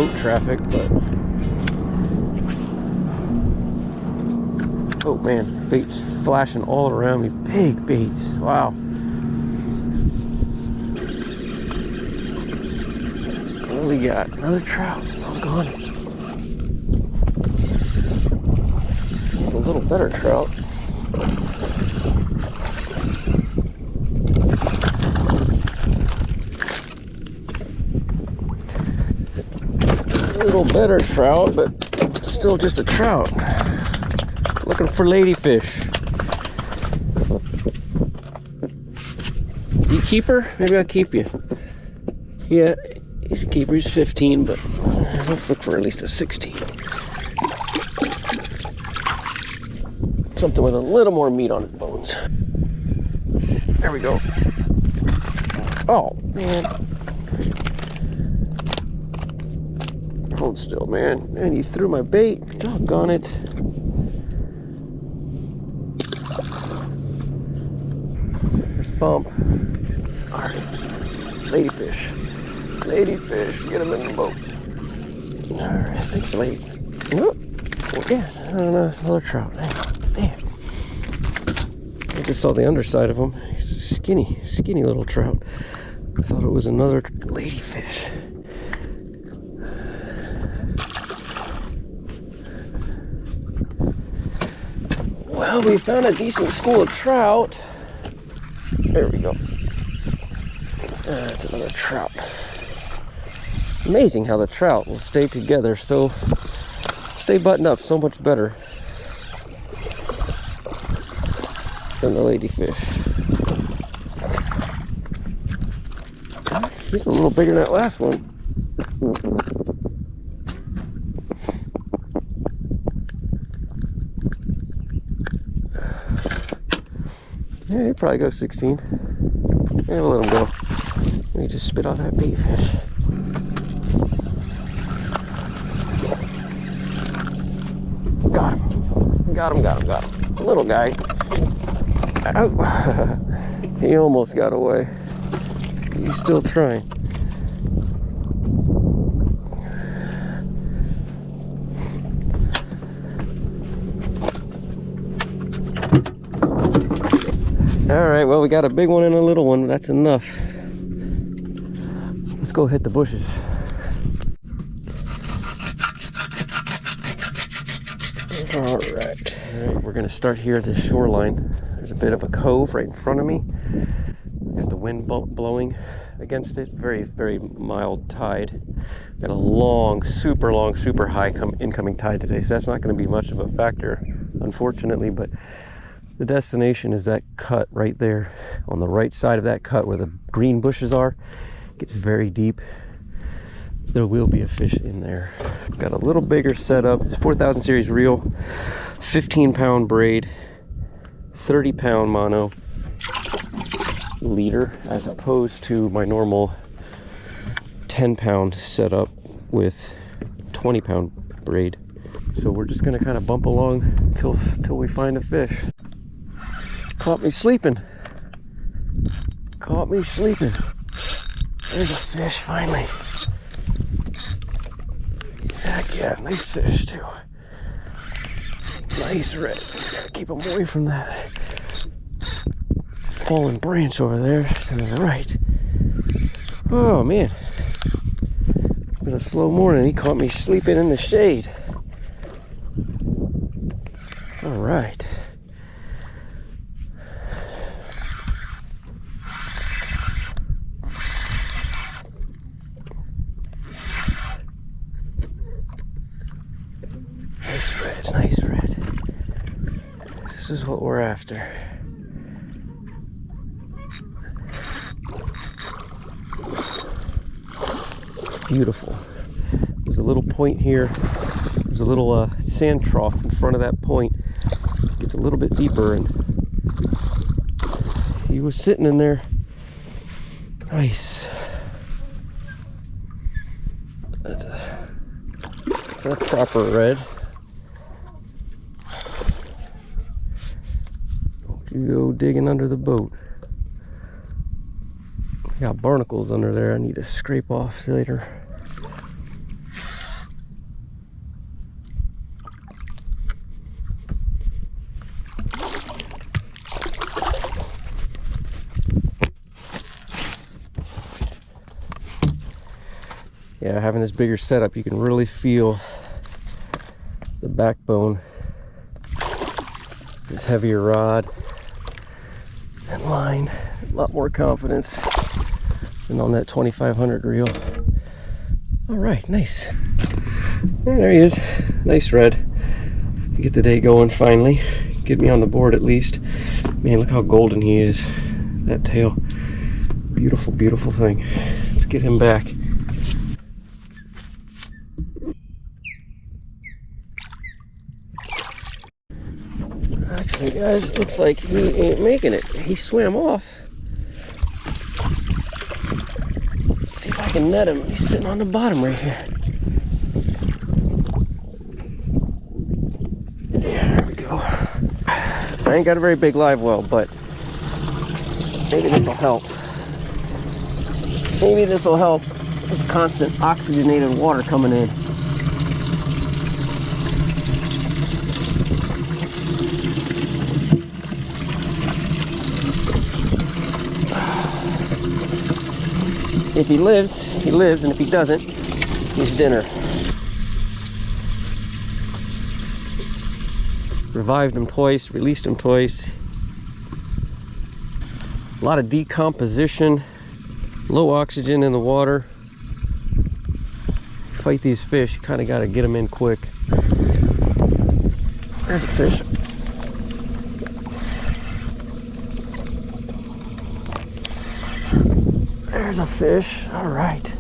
boat traffic, but oh man, baits flashing all around me. Big baits. Wow. What do we got? Another trout. Doggone it. A little better trout. A little better trout, but still just a trout. Looking for ladyfish. You keeper? Maybe I'll keep you. Yeah, he's a keeper. He's 15, but let's look for at least a 16. Something with a little more meat on his bones. There we go. Oh, man. Hold still, man. Man, you threw my bait. Doggone it. There's a bump. Alright. Ladyfish. Ladyfish. Get him in the boat. Alright, thanks, lady. Oh, yeah, another trout. Damn. I just saw the underside of him. He's a skinny little trout. I thought it was another ladyfish. Well, we found a decent school of trout. There we go. That's another trout. Amazing how the trout will stay together, so stay buttoned up so much better than the ladyfish. He's a little bigger than that last one. Yeah, he'd probably go 16. Yeah, we'll let him go. Let me just spit out that bait fish. Got him. Little guy. Ow. He almost got away. He's still trying. Alright, well, we got a big one and a little one. That's enough. Let's go hit the bushes. Alright, we're going to start here at the shoreline. There's a bit of a cove right in front of me. Got the wind blowing against it. Very, very mild tide. Got a long, super high incoming tide today, so that's not going to be much of a factor, unfortunately, but the destination is that cut right there. On the right side of that cut where the green bushes are, it gets very deep. There will be a fish in there. Got a little bigger setup, 4000 series reel, 15-pound braid, 30-pound mono leader, as opposed to my normal 10-pound setup with 20-pound braid. So we're just gonna kind of bump along till we find a fish. Caught me sleeping. There's a fish finally. Heck yeah, nice fish too. Nice red. Gotta keep him away from that fallen branch over there to the right. Oh man, it's been a slow morning. He caught me sleeping in the shade. All right. Nice red. This is what we're after. Beautiful. There's a little point here. There's a little sand trough in front of that point. It gets a little bit deeper, and he was sitting in there. Nice. That's a proper red. You go digging under the boat. Got barnacles under there I need to scrape off later. Yeah, having this bigger setup, you can really feel the backbone, this heavier rod and line, a lot more confidence than on that 2500 reel. All right, nice. Well, there he is, nice red. Get the day going finally. Get me on the board at least. Man, look how golden he is. That tail, beautiful, beautiful thing. Let's get him back. Actually, guys, looks like he ain't making it. He swam off. Let's see if I can net him. He's sitting on the bottom right here. Yeah, there we go. I ain't got a very big live well, but maybe this will help. Maybe this will help with constant oxygenated water coming in. If he lives, he lives, and if he doesn't, he's dinner. Revived him twice, released him twice. A lot of decomposition, low oxygen in the water. Fight these fish, you kind of got to get them in quick. There's a fish. There's a fish. All right.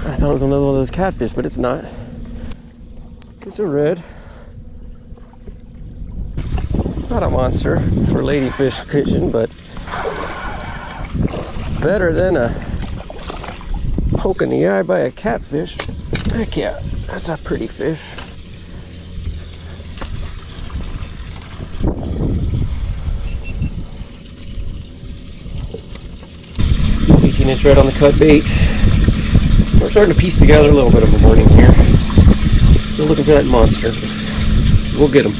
I thought it was another one of those catfish, but it's not. It's a red. Not a monster for ladyfish fishing, but better than a poke in the eye by a catfish. Heck yeah, that's a pretty fish. Inch red on the cut bait. We're starting to piece together a little bit of a morning here. Still looking for that monster. We'll get him.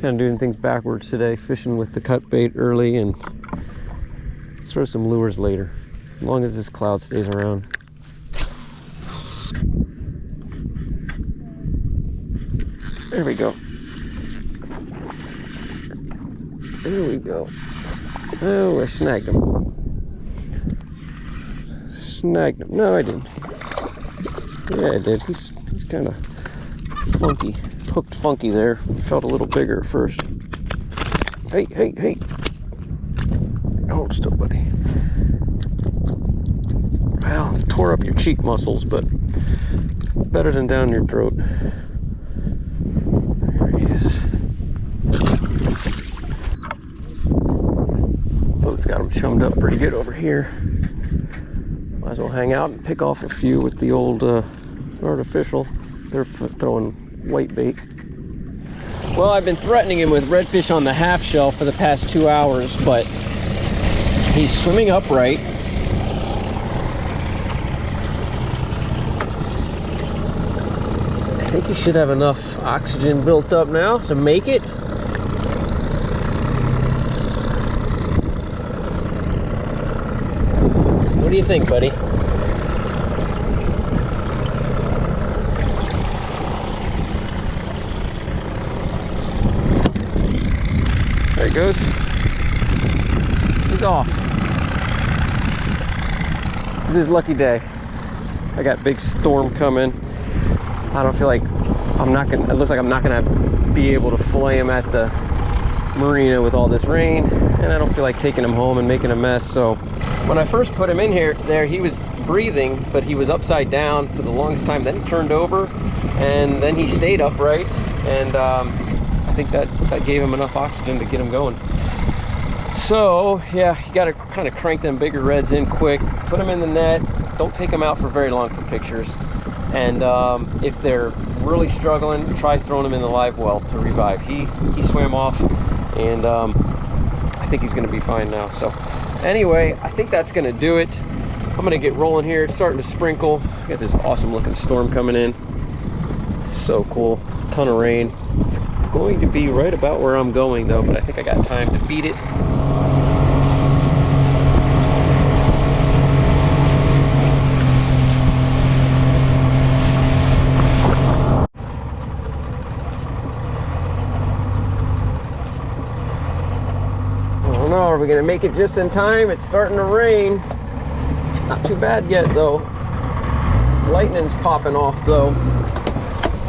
Kind of doing things backwards today, fishing with the cut bait early and let's throw some lures later, as long as this cloud stays around. There we go. There we go. Oh, I snagged him. Snagged him. No, I didn't. Yeah, I did. He's kind of funky. Hooked funky there. Felt a little bigger at first. Hey, hey, hey. Hold still, buddy. Well, tore up your cheek muscles, but better than down your throat. There he is. Boat's got him chummed up pretty good over here. Might as well hang out and pick off a few with the old artificial. They're throwing white bait. Well, I've been threatening him with redfish on the half shell for the past 2 hours, but he's swimming upright. I think he should have enough oxygen built up now to make it. What do you think, buddy? There he goes. He's off. This is his lucky day. I got big storm coming. I don't feel like it looks like I'm not gonna be able to fillet him at the marina with all this rain, and I don't feel like taking him home and making a mess. So when I first put him in there he was breathing, but he was upside down for the longest time. Then he turned over, and then he stayed upright, and I think that gave him enough oxygen to get him going. So yeah, you got to kind of crank them bigger reds in quick, put them in the net, don't take them out for very long for pictures, and if they're really struggling, try throwing them in the live well to revive. He swam off, and I think he's going to be fine now. So anyway, I think that's going to do it. I'm gonna get rolling here. It's starting to sprinkle. Got this awesome looking storm coming in. So cool. Ton of rain. It's going to be right about where I'm going though, but I think I got time to beat it. I don't know, are we gonna make it just in time? It's starting to rain. Not too bad yet though. Lightning's popping off though.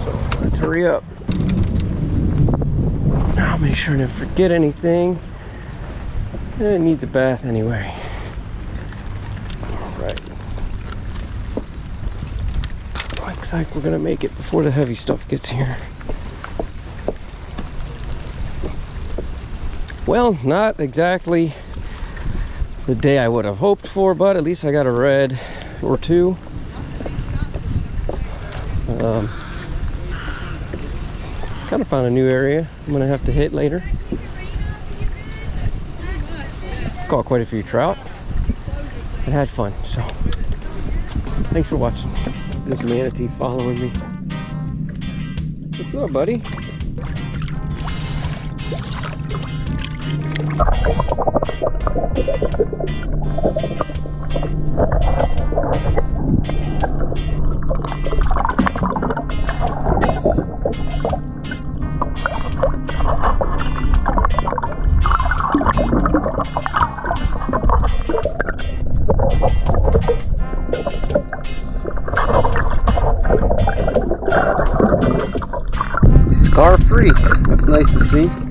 So let's hurry up. I'll make sure I didn't forget anything. It needs a bath anyway. Alright. Looks like we're gonna make it before the heavy stuff gets here. Well, not exactly the day I would have hoped for, but at least I got a red or two. Kind of found a new area I'm gonna have to hit later. Caught quite a few trout and had fun, so thanks for watching. This manatee following me. What's up, buddy? Scar free. That's nice to see.